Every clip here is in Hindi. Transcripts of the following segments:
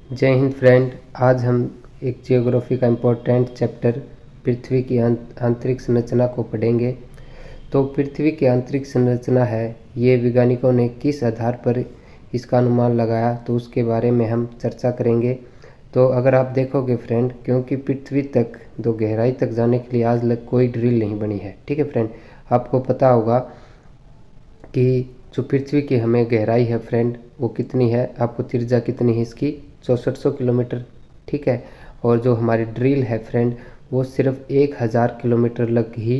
जय हिंद फ्रेंड। आज हम एक जियोग्राफी का इम्पोर्टेंट चैप्टर पृथ्वी की आंतरिक संरचना को पढ़ेंगे। तो पृथ्वी की आंतरिक संरचना है, ये वैज्ञानिकों ने किस आधार पर इसका अनुमान लगाया, तो उसके बारे में हम चर्चा करेंगे। तो अगर आप देखोगे फ्रेंड, क्योंकि पृथ्वी तक दो गहराई तक जाने के लिए आज तक कोई ड्रिल नहीं बनी है। ठीक है फ्रेंड, आपको पता होगा कि जो पृथ्वी की हमें गहराई है फ्रेंड, वो कितनी है, आपको त्रिज्या कितनी है इसकी, 6400 किलोमीटर। ठीक है, और जो हमारी ड्रिल है फ्रेंड, वो सिर्फ 1000 किलोमीटर लग ही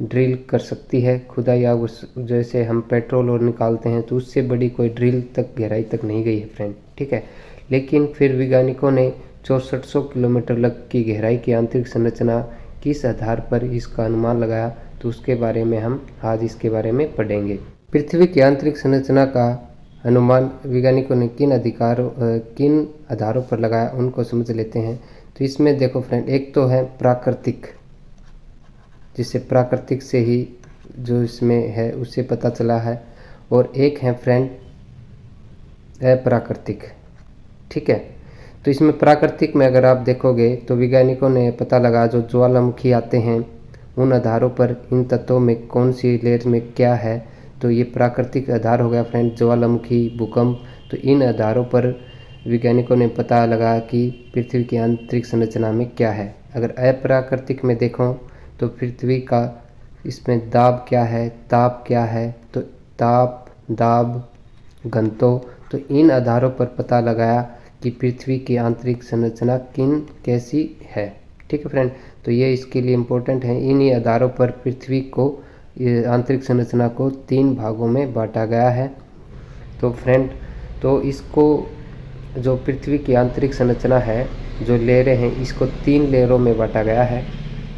ड्रिल कर सकती है खुदाई। या जैसे हम पेट्रोल और निकालते हैं, तो उससे बड़ी कोई ड्रिल तक गहराई तक नहीं गई है फ्रेंड। ठीक है, लेकिन फिर वैज्ञानिकों ने 6400 किलोमीटर लग की गहराई की आंतरिक संरचना किस आधार पर इसका अनुमान लगाया, तो उसके बारे में हम आज इसके बारे में पढ़ेंगे। पृथ्वी की आंतरिक संरचना का अनुमान वैज्ञानिकों ने किन आधारों पर लगाया, उनको समझ लेते हैं। तो इसमें देखो फ्रेंड, एक तो है प्राकृतिक, जिससे प्राकृतिक से ही जो इसमें है उससे पता चला है, और एक है फ्रेंड अप्राकृतिक। ठीक है, तो इसमें प्राकृतिक में अगर आप देखोगे तो वैज्ञानिकों ने पता लगा जो ज्वालामुखी आते हैं, उन आधारों पर इन तत्वों में कौन सी लेयर में क्या है। तो ये प्राकृतिक आधार हो गया फ्रेंड, ज्वालामुखी, भूकंप। तो इन आधारों पर वैज्ञानिकों ने पता लगा कि पृथ्वी की आंतरिक संरचना में क्या है। अगर अप्राकृतिक में देखो तो पृथ्वी का इसमें दाब क्या है, ताप क्या है, तो ताप, दाब, घनत्व, तो इन आधारों पर पता लगाया कि पृथ्वी की आंतरिक संरचना कैसी है। ठीक है फ्रेंड, तो ये इसके लिए इम्पोर्टेंट है। इन्हीं आधारों पर पृथ्वी को आंतरिक संरचना को 3 भागों में बांटा गया है। तो फ्रेंड, तो इसको जो पृथ्वी की आंतरिक संरचना है, जो लेयरें हैं, इसको 3 लेयरों में बांटा गया है।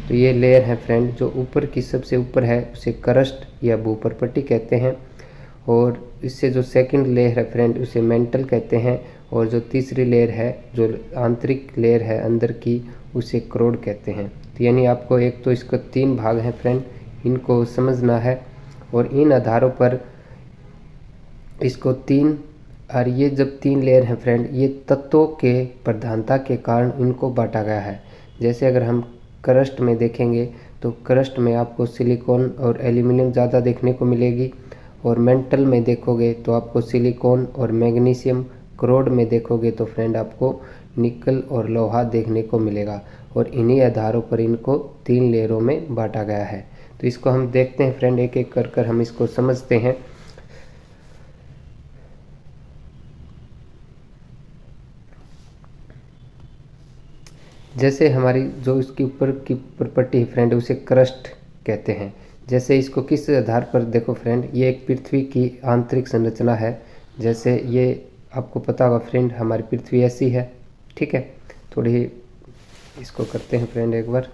तो ये लेयर है फ्रेंड, जो ऊपर की सबसे ऊपर है उसे क्रस्ट या भूपरपट्टी कहते हैं, और इससे जो सेकंड लेयर है फ्रेंड, उसे मेंटल कहते हैं, और जो तीसरी लेयर है, जो आंतरिक लेयर है अंदर की, उसे क्रोड कहते हैं। तो यानी आपको एक तो इसको 3 भाग हैं फ्रेंड, इनको समझना है, और इन आधारों पर इसको 3, और ये जब 3 लेयर हैं फ्रेंड, ये तत्वों के प्रधानता के कारण इनको बांटा गया है। जैसे अगर हम क्रस्ट में देखेंगे तो क्रस्ट में आपको सिलिकॉन और एल्यूमिनियम ज़्यादा देखने को मिलेगी, और मेंटल में देखोगे तो आपको सिलिकॉन और मैग्नीशियम, क्रोड में देखोगे तो फ्रेंड आपको निकल और लोहा देखने को मिलेगा। और इन्हीं आधारों पर इनको 3 लेयरों में बांटा गया है। तो इसको हम देखते हैं फ्रेंड, एक एक कर हम इसको समझते हैं। जैसे हमारी जो इसकी ऊपर की प्रॉपर्टी है फ्रेंड, उसे क्रस्ट कहते हैं। जैसे इसको किस आधार पर देखो फ्रेंड, ये एक पृथ्वी की आंतरिक संरचना है। जैसे ये आपको पता होगा फ्रेंड, हमारी पृथ्वी ऐसी है। ठीक है, थोड़ी इसको करते हैं फ्रेंड एक बार।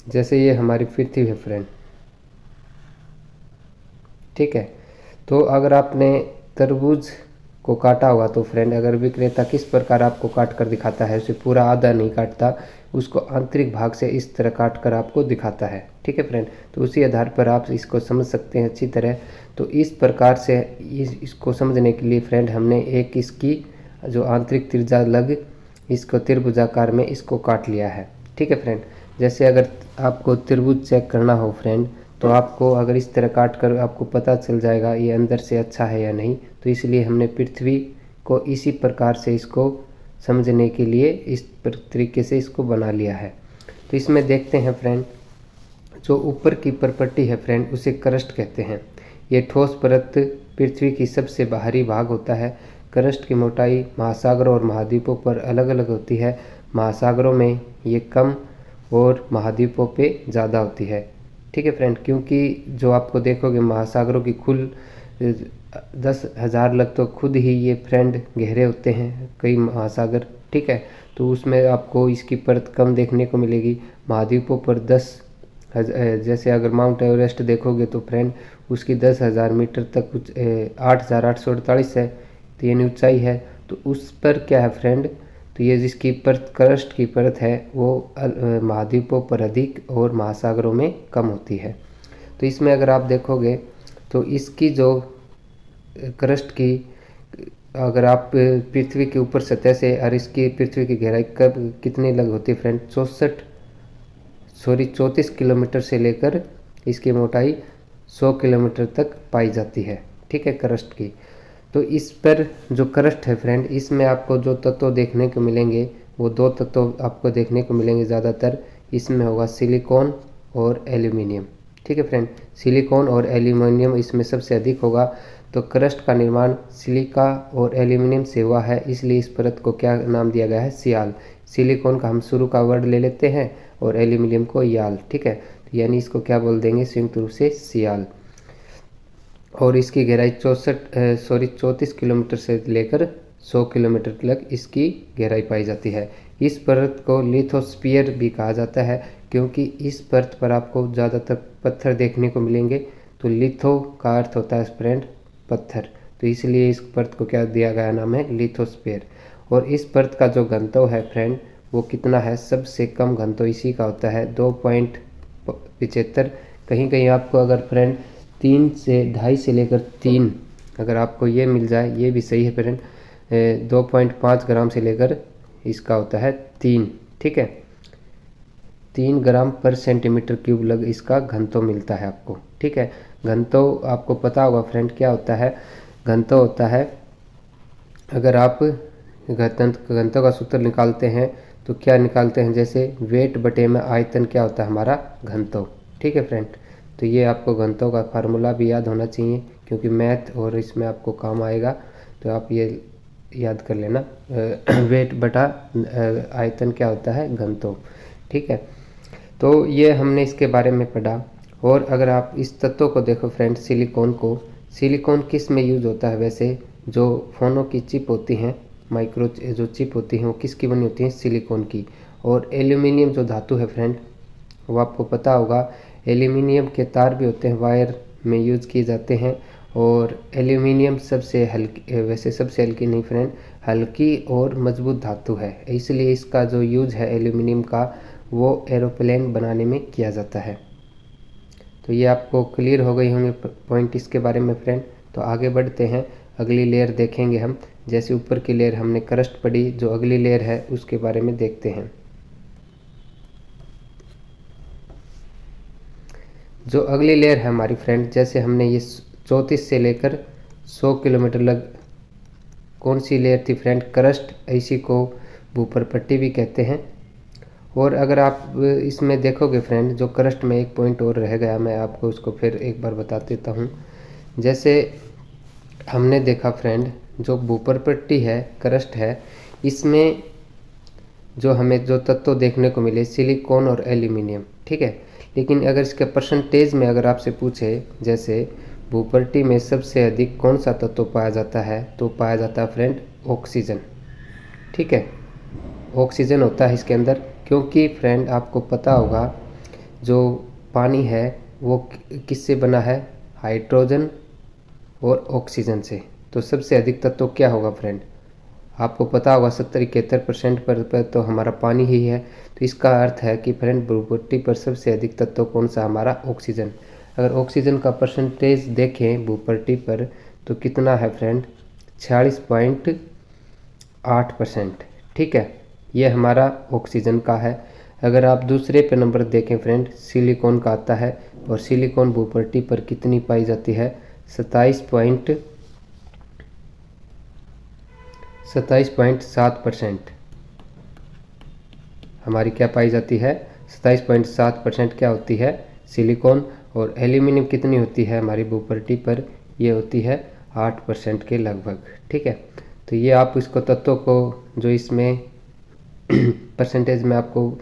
जैसे ये हमारी पृथ्वी है फ्रेंड। ठीक है, तो अगर आपने तरबूज को काटा होगा तो फ्रेंड, अगर विक्रेता किस प्रकार आपको काट कर दिखाता है, उसे पूरा आधा नहीं काटता, उसको आंतरिक भाग से इस तरह काट कर आपको दिखाता है। ठीक है फ्रेंड, तो उसी आधार पर आप इसको समझ सकते हैं अच्छी तरह। तो इस प्रकार से इसको समझने के लिए फ्रेंड, हमने एक इसकी जो आंतरिक त्रिज्या लग, इसको त्रिभुजाकार में इसको काट लिया है। ठीक है फ्रेंड, जैसे अगर आपको त्रिभुज चेक करना हो फ्रेंड, तो आपको अगर इस तरह काट कर आपको पता चल जाएगा ये अंदर से अच्छा है या नहीं। तो इसलिए हमने पृथ्वी को इसी प्रकार से इसको समझने के लिए इस तरीके से इसको बना लिया है। तो इसमें देखते हैं फ्रेंड, जो ऊपर की प्रॉपर्टी है फ्रेंड, उसे क्रस्ट कहते हैं। ये ठोस परत पृथ्वी की सबसे बाहरी भाग होता है। क्रस्ट की मोटाई महासागरों और महाद्वीपों पर अलग अलग होती है। महासागरों में ये कम और महाद्वीपों पे ज़्यादा होती है। ठीक है फ्रेंड, क्योंकि जो आपको देखोगे महासागरों की कुल 10,000 लग तो खुद ही ये फ्रेंड गहरे होते हैं, कई महासागर। ठीक है, तो उसमें आपको इसकी परत कम देखने को मिलेगी। महाद्वीपों पर 10,000, जैसे अगर माउंट एवरेस्ट देखोगे तो फ्रेंड उसकी 10,000 मीटर तक 8,848 है, तो यानी ऊंचाई है। तो उस पर क्या है फ्रेंड, तो ये जिसकी परत क्रस्ट की परत है, वो महाद्वीपों पर अधिक और महासागरों में कम होती है। तो इसमें अगर आप देखोगे तो इसकी जो क्रस्ट की, अगर आप पृथ्वी के ऊपर सतह से, और इसकी पृथ्वी की गहराई कब कितनी लग होती है फ्रेंड, 34 किलोमीटर से लेकर इसकी मोटाई 100 किलोमीटर तक पाई जाती है। ठीक है, क्रस्ट की। तो इस पर जो क्रस्ट है फ्रेंड, इसमें आपको जो तत्व देखने को मिलेंगे वो दो तत्व आपको देखने को मिलेंगे ज़्यादातर। इसमें होगा सिलिकॉन और एल्यूमिनियम। ठीक है फ्रेंड, सिलिकॉन और एल्यूमिनियम इसमें सबसे अधिक होगा। तो क्रस्ट का निर्माण सिलिका और एल्यूमिनियम से हुआ है, इसलिए इस परत को क्या नाम दिया गया है, सियाल। सिलिकॉन का हम शुरू का वर्ड ले लेते हैं और एल्यूमिनियम को याल। ठीक है, तो यानी इसको क्या बोल देंगे संयुक्त रूप से, सियाल। और इसकी गहराई 34 किलोमीटर से लेकर 100 किलोमीटर तक इसकी गहराई पाई जाती है। इस परत को लिथोस्फीयर भी कहा जाता है, क्योंकि इस परत पर आपको ज़्यादातर पत्थर देखने को मिलेंगे। तो लिथो का अर्थ होता है फ्रेंड पत्थर, तो इसलिए इस परत को क्या दिया गया नाम है, लिथोस्फीयर। और इस परत का जो घनत्व है फ्रेंड वो कितना है, सबसे कम घनत्व इसी का होता है 2.75। कहीं कहीं आपको अगर फ्रेंड 2.5 से लेकर 3 अगर आपको ये मिल जाए, ये भी सही है फ्रेंड। 2.5 ग्राम से लेकर इसका होता है 3। ठीक है, 3 ग्राम पर सेंटीमीटर क्यूब लग इसका घनत्व मिलता है आपको। ठीक है, घनत्व आपको पता होगा फ्रेंड क्या होता है, घनत्व होता है, अगर आप घनत्व का सूत्र निकालते हैं तो क्या निकालते हैं, जैसे वेट बटे में आयतन क्या होता है हमारा, घनत्व। ठीक है फ्रेंड, तो ये आपको घनत्व का फार्मूला भी याद होना चाहिए, क्योंकि मैथ और इसमें आपको काम आएगा, तो आप ये याद कर लेना। वेट बटा आयतन क्या होता है, घनत्व। ठीक है, तो ये हमने इसके बारे में पढ़ा। और अगर आप इस तत्व को देखो फ्रेंड, सिलिकॉन को, सिलिकॉन किस में यूज होता है, वैसे जो फ़ोनों की चिप होती हैं, माइक्रो जो चिप होती हैं वो किसकी बनी होती हैं, सिलिकॉन की। और एल्यूमिनियम जो धातु है फ्रेंड, वो आपको पता होगा, एल्यूमिनियम के तार भी होते हैं, वायर में यूज किए जाते हैं। और एल्यूमिनियम सबसे हल्की, वैसे सबसे हल्की नहीं फ्रेंड, हल्की और मजबूत धातु है, इसलिए इसका जो यूज है एल्यूमिनियम का वो एरोप्लेन बनाने में किया जाता है। तो ये आपको क्लियर हो गई होंगे पॉइंट इसके बारे में फ्रेंड। तो आगे बढ़ते हैं, अगली लेयर देखेंगे हम। जैसे ऊपर की लेयर हमने क्रस्ट पढ़ी, जो अगली लेयर है उसके बारे में देखते हैं। जो अगली लेयर है हमारी फ्रेंड, जैसे हमने ये 34 से लेकर 100 किलोमीटर लग, कौन सी लेयर थी फ्रेंड, क्रस्ट, इसी को भूपर पट्टी भी कहते हैं। और अगर आप इसमें देखोगे फ्रेंड, जो क्रस्ट में एक पॉइंट और रह गया, मैं आपको उसको फिर एक बार बता देता हूँ। जैसे हमने देखा फ्रेंड, जो भूपर पट्टी है, क्रस्ट है, इसमें जो हमें जो तत्व देखने को मिले, सिलिकॉन और एल्यूमिनियम। ठीक है, लेकिन अगर इसके परसेंटेज में अगर आपसे पूछे, जैसे भूपट्टी में सबसे अधिक कौन सा तत्व पाया जाता है, तो पाया जाता है फ्रेंड ऑक्सीजन। ठीक है, ऑक्सीजन होता है इसके अंदर, क्योंकि फ्रेंड आपको पता होगा जो पानी है वो किससे बना है, हाइड्रोजन और ऑक्सीजन से। तो सबसे अधिक तत्व क्या होगा फ्रेंड, आपको पता होगा 70-71% पर तो हमारा पानी ही है। तो इसका अर्थ है कि फ्रेंड भूपट्टी पर सबसे अधिक तत्व कौन सा, हमारा ऑक्सीजन। अगर ऑक्सीजन का परसेंटेज देखें भूपट्टी पर तो कितना है फ्रेंड, 46.8%। ठीक है, ये हमारा ऑक्सीजन का है। अगर आप दूसरे पे नंबर देखें फ्रेंड, सिलिकॉन का आता है, और सिलिकॉन भूपट्टी पर कितनी पाई जाती है, 27.7% हमारी क्या पाई जाती है, 27.7% क्या होती है, सिलिकॉन। और एल्यूमिनियम कितनी होती है हमारी भूपट्टी पर, ये होती है 8% के लगभग। ठीक है, तो ये आप इसको तत्वों को जो इसमें परसेंटेज में आपको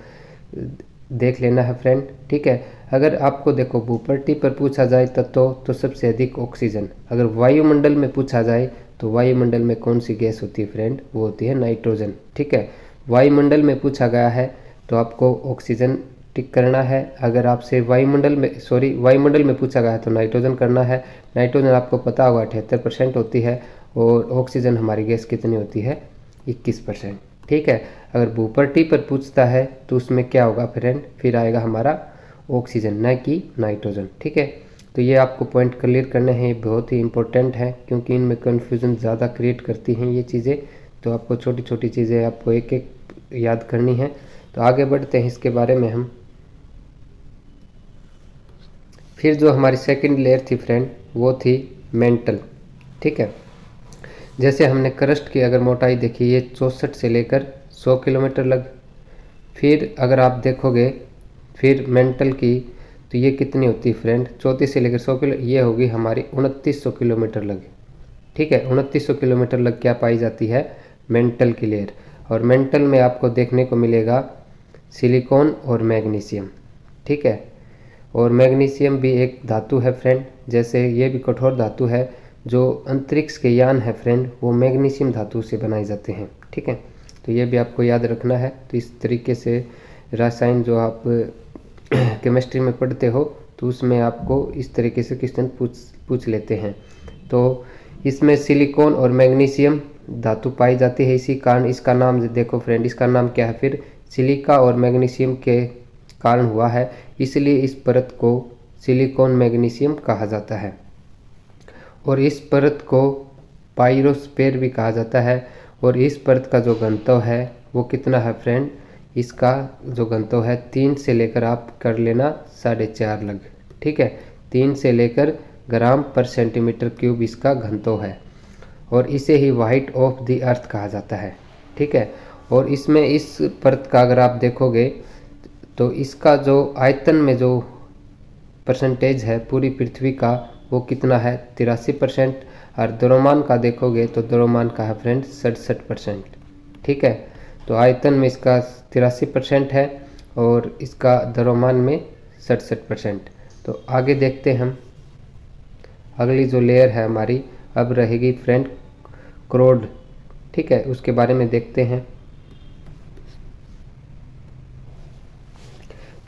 देख लेना है फ्रेंड। ठीक है, अगर आपको देखो भूपट्टी पर पूछा जाए तत्व, तो सबसे अधिक ऑक्सीजन। अगर वायुमंडल में पूछा जाए तो वायुमंडल में कौन सी गैस होती है फ्रेंड, वो होती है नाइट्रोजन। ठीक है, वायुमंडल में पूछा गया है तो आपको ऑक्सीजन टिक करना है। अगर आपसे वायुमंडल में पूछा गया है तो नाइट्रोजन करना है। नाइट्रोजन आपको पता होगा 78% होती है, और ऑक्सीजन हमारी गैस कितनी होती है, 21%। ठीक है, अगर भूपट्टी पर पूछता है तो उसमें क्या होगा फ्रेंड, फिर आएगा हमारा ऑक्सीजन, न कि नाइट्रोजन। ठीक है, तो ये आपको पॉइंट क्लियर करने हैं, ये बहुत ही इंपॉर्टेंट है क्योंकि इनमें कन्फ्यूज़न ज़्यादा क्रिएट करती हैं ये चीज़ें। तो आपको छोटी छोटी चीज़ें आपको एक एक याद करनी है। तो आगे बढ़ते हैं इसके बारे में हम। फिर जो हमारी सेकंड लेयर थी फ्रेंड वो थी मेंटल। ठीक है, जैसे हमने क्रस्ट की अगर मोटाई देखी, ये 64 से लेकर 100 किलोमीटर लग। फिर अगर आप देखोगे फिर मेंटल की, तो ये कितनी होती है फ्रेंड, 34 से लेकर 100 किलो, ये होगी हमारी 2900 किलोमीटर लग। ठीक है, 2900 किलोमीटर लग क्या पाई जाती है, मेंटल की लेयर। और मेंटल में आपको देखने को मिलेगा सिलिकॉन और मैग्नीशियम। ठीक है, और मैग्नीशियम भी एक धातु है फ्रेंड, जैसे ये भी कठोर धातु है। जो अंतरिक्ष के यान है फ्रेंड वो मैग्नीशियम धातु से बनाए जाते हैं। ठीक है, तो ये भी आपको याद रखना है। तो इस तरीके से रसायन जो आप केमिस्ट्री में पढ़ते हो तो उसमें आपको इस तरीके से क्वेश्चन पूछ लेते हैं। तो इसमें सिलिकॉन और मैग्नीशियम धातु पाई जाती है, इसी कारण इसका नाम देखो फ्रेंड, इसका नाम क्या है फिर, सिलिका और मैग्नीशियम के कारण हुआ है, इसलिए इस परत को सिलिकॉन मैग्नीशियम कहा जाता है। और इस परत को पाइरोस्फीयर भी कहा जाता है। और इस परत का जो घनत्व है वो कितना है फ्रेंड, इसका जो घनत्व है 3 से लेकर आप कर लेना 4.5 लग। ठीक है, 3 से लेकर ग्राम पर सेंटीमीटर क्यूब इसका घनत्व है। और इसे ही वाइट ऑफ द अर्थ कहा जाता है। ठीक है, और इसमें इस परत का अगर आप देखोगे तो इसका जो आयतन में जो परसेंटेज है पूरी पृथ्वी का वो कितना है, 83%। और द्रव्यमान का देखोगे तो द्रव्यमान का है फ्रेंड 67%। ठीक है, तो आयतन में इसका 83% है और इसका द्रव्यमान में 67%। तो आगे देखते हैं हम, अगली जो लेयर है हमारी अब रहेगी फ्रेंड क्रोड। ठीक है, उसके बारे में देखते हैं।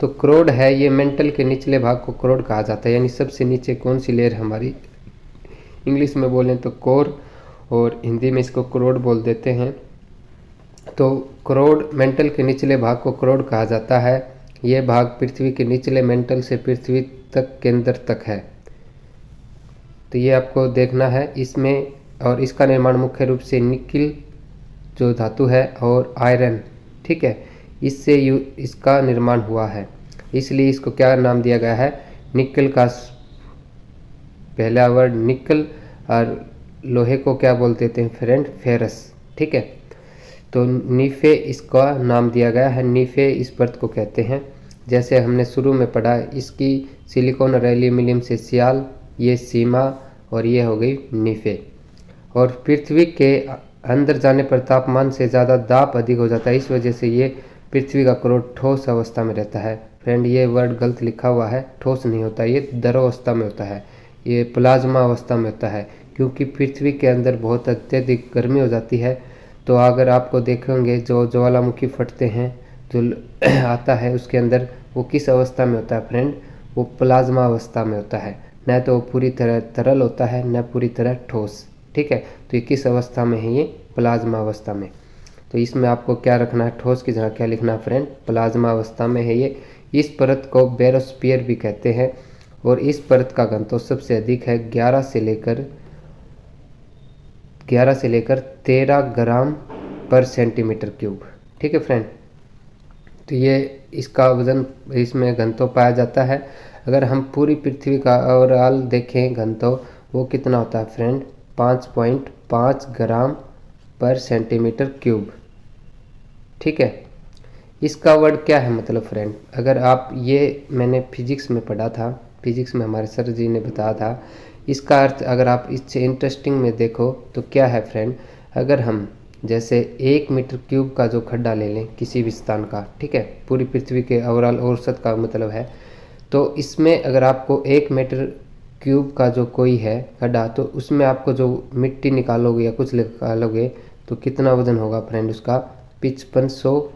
तो क्रोड है, ये मेंटल के निचले भाग को क्रोड कहा जाता है, यानी सबसे नीचे कौन सी लेयर हमारी, इंग्लिश में बोलें तो कोर और हिंदी में इसको क्रोड बोल देते हैं। तो क्रोड मेंटल के निचले भाग को क्रोड कहा जाता है। ये भाग पृथ्वी के निचले मेंटल से पृथ्वी तक केंद्र तक है। तो ये आपको देखना है इसमें, और इसका निर्माण मुख्य रूप से निकिल जो धातु है और आयरन, ठीक है, इससे इसका निर्माण हुआ है, इसलिए इसको क्या नाम दिया गया है, निकल का पहला वर्ड निकल, और लोहे को क्या बोल देते हैं फ्रेंड, फेरस। ठीक है, तो नीफे इसका नाम दिया गया है, नीफे इस परत को कहते हैं। जैसे हमने शुरू में पढ़ा, इसकी सिलिकॉन और एल्यूमिनियम से सियाल, ये सीमा, और ये हो गई नीफे। और पृथ्वी के अंदर जाने पर तापमान से ज़्यादा दाब अधिक हो जाता है, इस वजह से ये पृथ्वी का क्रोड ठोस अवस्था में रहता है। फ्रेंड ये वर्ड गलत लिखा हुआ है, ठोस नहीं होता, ये द्रव अवस्था में होता है, ये प्लाज्मा अवस्था में होता है, क्योंकि पृथ्वी के अंदर बहुत अत्यधिक गर्मी हो जाती है। तो अगर आपको देखेंगे जो ज्वालामुखी फटते हैं जो आता है उसके अंदर, वो किस अवस्था में होता है फ्रेंड, वो प्लाज्मा अवस्था में होता है, न तो वो पूरी तरह तरल होता है न पूरी तरह ठोस। ठीक है, तो ये किस अवस्था में है, ये प्लाज्मा अवस्था में। तो इसमें आपको क्या रखना है, ठोस की जगह क्या लिखना है फ्रेंड, प्लाज्मा अवस्था में है ये। इस परत को बेरोस्फीयर भी कहते हैं, और इस परत का घनत्व सबसे अधिक है 11 से लेकर 13 ग्राम पर सेंटीमीटर क्यूब। ठीक है फ्रेंड, तो ये इसका वजन, इसमें घनत्व पाया जाता है। अगर हम पूरी पृथ्वी का ओवरऑल देखें घनत्व, वो कितना होता है फ्रेंड, 5.5 ग्राम पर सेंटीमीटर क्यूब। ठीक है, इसका वर्ड क्या है मतलब फ्रेंड, अगर आप ये मैंने फिजिक्स में पढ़ा था, फिजिक्स में हमारे सर जी ने बताया था, इसका अर्थ अगर आप इससे इंटरेस्टिंग में देखो तो क्या है फ्रेंड, अगर हम जैसे 1 मीटर क्यूब का जो खड्डा ले लें किसी भी स्थान का, ठीक है, पूरी पृथ्वी के ओवरऑल औसत का मतलब है, तो इसमें अगर आपको 1 मीटर क्यूब का जो कोई है खड्डा, तो उसमें आपको जो मिट्टी निकालोगे या कुछ निकालोगे तो कितना वजन होगा फ्रेंड उसका, 5500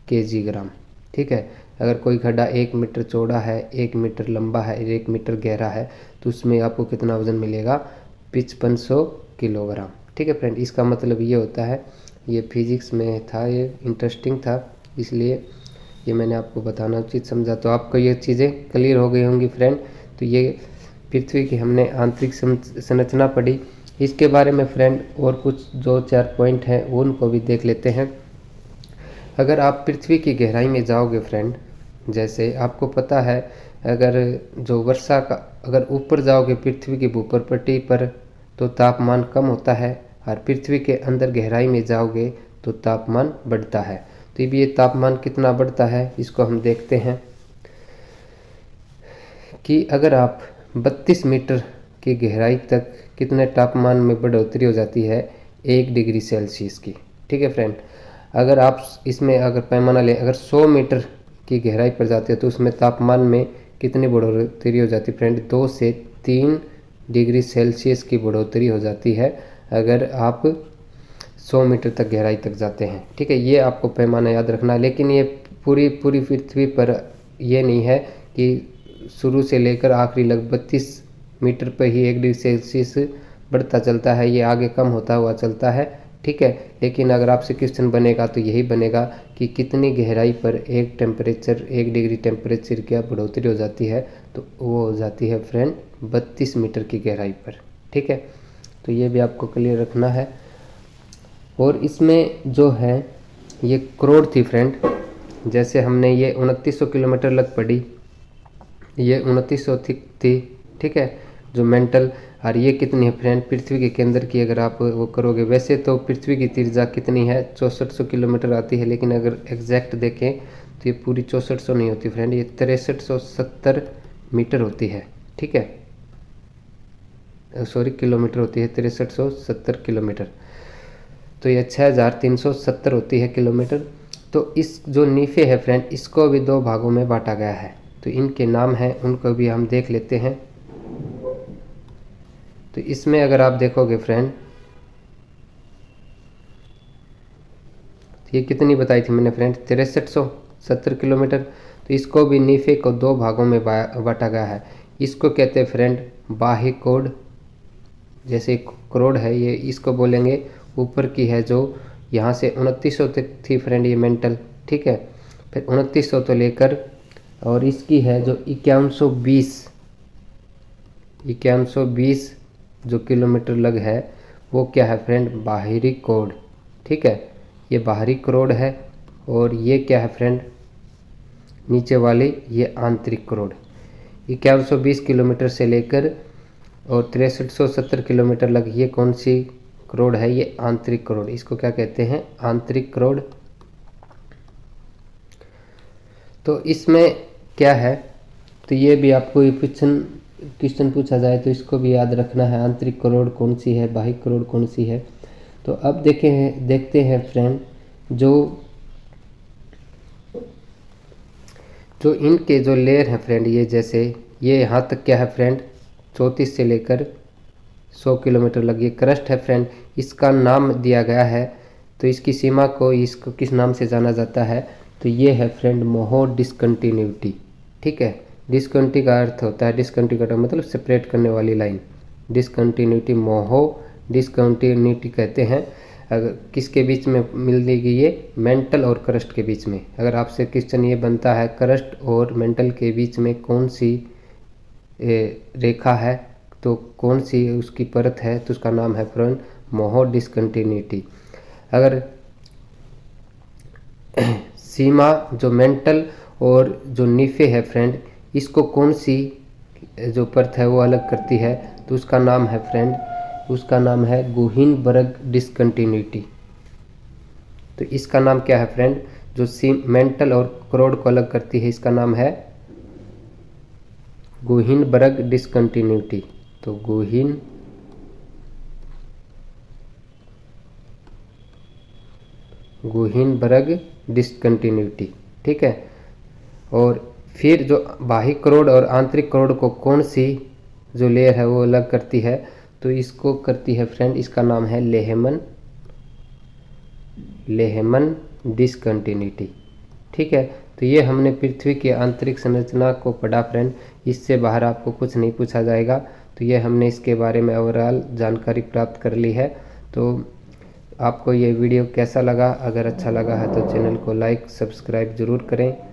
kg ग्राम। ठीक है, अगर कोई खड्डा 1 मीटर चौड़ा है, 1 मीटर लंबा है, 1 मीटर गहरा है, तो उसमें आपको कितना वजन मिलेगा, 5500 किलोग्राम। ठीक है फ्रेंड, इसका मतलब ये होता है, ये फिजिक्स में था, ये इंटरेस्टिंग था, इसलिए ये मैंने आपको बताना उचित समझा। तो आपको ये चीज़ें क्लियर हो गई होंगी फ्रेंड। तो ये पृथ्वी की हमने आंतरिक संरचना पढ़ी। इसके बारे में फ्रेंड और कुछ 2-4 पॉइंट हैं उनको भी देख लेते हैं। अगर आप पृथ्वी की गहराई में जाओगे फ्रेंड, जैसे आपको पता है अगर जो वर्षा का अगर ऊपर जाओगे पृथ्वी की भूपटपट्टी पर तो तापमान कम होता है, और पृथ्वी के अंदर गहराई में जाओगे तो तापमान बढ़ता है। तो ये तापमान कितना बढ़ता है इसको हम देखते हैं कि अगर आप 32 मीटर की गहराई तक कितने तापमान में बढ़ोतरी हो जाती है 1 डिग्री सेल्सियस की। ठीक है फ्रेंड, अगर आप इसमें अगर पैमाना लें, अगर 100 मीटर की गहराई पर जाते हो तो उसमें तापमान में कितनी बढ़ोतरी हो जाती है फ्रेंड, 2 से 3 डिग्री सेल्सियस की बढ़ोतरी हो जाती है अगर आप 100 मीटर तक गहराई तक जाते हैं। ठीक है, ये आपको पैमाना याद रखना है। लेकिन ये पूरी पृथ्वी पर ये नहीं है कि शुरू से लेकर आखिरी लगभग 32 मीटर पर ही 1 डिग्री सेल्सियस बढ़ता चलता है, ये आगे कम होता हुआ चलता है। ठीक है, लेकिन अगर आपसे क्वेश्चन बनेगा तो यही बनेगा कि कितनी गहराई पर 1 डिग्री टेम्परेचर क्या बढ़ोतरी हो जाती है, तो वो हो जाती है फ्रेंड 32 मीटर की गहराई पर। ठीक है, तो ये भी आपको क्लियर रखना है। और इसमें जो है ये करोड़ थी फ्रेंड, जैसे हमने ये 2900 किलोमीटर लग पड़ी, ये 2900 थी। ठीक है, जो मेंटल, और ये कितनी है फ्रेंड पृथ्वी के केंद्र की अगर आप वो करोगे, वैसे तो पृथ्वी की त्रिज्या कितनी है 6400 किलोमीटर आती है, लेकिन अगर एग्जैक्ट देखें तो ये पूरी 6400 नहीं होती फ्रेंड, ये 6370 मीटर होती है। ठीक है, सॉरी किलोमीटर होती है, 6370 किलोमीटर, तो ये 6370 होती है किलोमीटर। तो इस जो नीफे है फ्रेंड, इसको भी 2 भागों में बांटा गया है, तो इनके नाम हैं उनको भी हम देख लेते हैं। तो इसमें अगर आप देखोगे फ्रेंड, ये कितनी बताई थी मैंने फ्रेंड 6370 किलोमीटर। तो इसको भी नीफे को 2 भागों में बांटा गया है। इसको कहते हैं फ्रेंड बाह्य कोड, जैसे करोड़ है ये, इसको बोलेंगे ऊपर की है जो यहाँ से 2900 तक थी फ्रेंड ये मेंटल। ठीक है, फिर 2900 तो लेकर, और इसकी है जो 2120 जो किलोमीटर लग है वो क्या है फ्रेंड बाहरी कोड। ठीक है, ये बाहरी करोड़ है, और ये क्या है फ्रेंड नीचे वाली ये आंतरिक करोड़। 2120 किलोमीटर से लेकर और 6370 किलोमीटर लग ये कौन सी करोड़ है, ये आंतरिक करोड़, इसको क्या कहते हैं आंतरिक करोड़। तो इसमें क्या है, तो ये भी आपको क्वेश्चन पूछा जाए तो इसको भी याद रखना है, आंतरिक करोड़ कौन सी है, बाह्य करोड़ कौन सी है। तो अब देखते हैं फ्रेंड जो इनके जो लेयर हैं फ्रेंड, ये जैसे ये यहाँ तक क्या है फ्रेंड 34 से लेकर 100 किलोमीटर लगी क्रस्ट है फ्रेंड, इसका नाम दिया गया है। तो इसकी सीमा को इसको किस नाम से जाना जाता है, तो ये है फ्रेंड मोहो डिसकंटिन्यूटी। ठीक है, डिसकंटिन्यूटी का अर्थ होता है, डिसकंटिन्यूटी का मतलब सेपरेट करने वाली लाइन, डिसकंटिन्यूटी मोहो डिसकंटिन्यूटी कहते हैं। अगर किसके बीच में मिलेगी ये मेंटल और क्रस्ट के बीच में। अगर आपसे क्वेश्चन ये बनता है क्रस्ट और मेंटल के बीच में कौन सी रेखा है, तो कौन सी उसकी परत है, तो उसका नाम है फ्रेंड मोहो डिसकंटिन्यूटी। अगर सीमा जो मेंटल और जो नीफे है फ्रेंड, इसको कौन सी जो परत है वो अलग करती है, तो उसका नाम है फ्रेंड, उसका नाम है गुहिनबर्ग डिसकंटिन्यूटी। तो इसका नाम क्या है फ्रेंड, जो मेंटल और करोड़ को अलग करती है, इसका नाम है गुहिनबर्ग डिसकंटिन्यूटी। तो गुहिनबर्ग डिसकंटिन्यूटी। ठीक है, और फिर जो बाह्य करोड़ और आंतरिक करोड़ को कौन सी जो लेयर है वो अलग करती है, तो इसको करती है फ्रेंड, इसका नाम है लेहमन डिसकंटिन्यूटी। ठीक है, तो ये हमने पृथ्वी की आंतरिक संरचना को पढ़ा फ्रेंड, इससे बाहर आपको कुछ नहीं पूछा जाएगा। तो ये हमने इसके बारे में ओवरऑल जानकारी प्राप्त कर ली है। तो आपको ये वीडियो कैसा लगा, अगर अच्छा लगा है तो चैनल को लाइक सब्सक्राइब ज़रूर करें।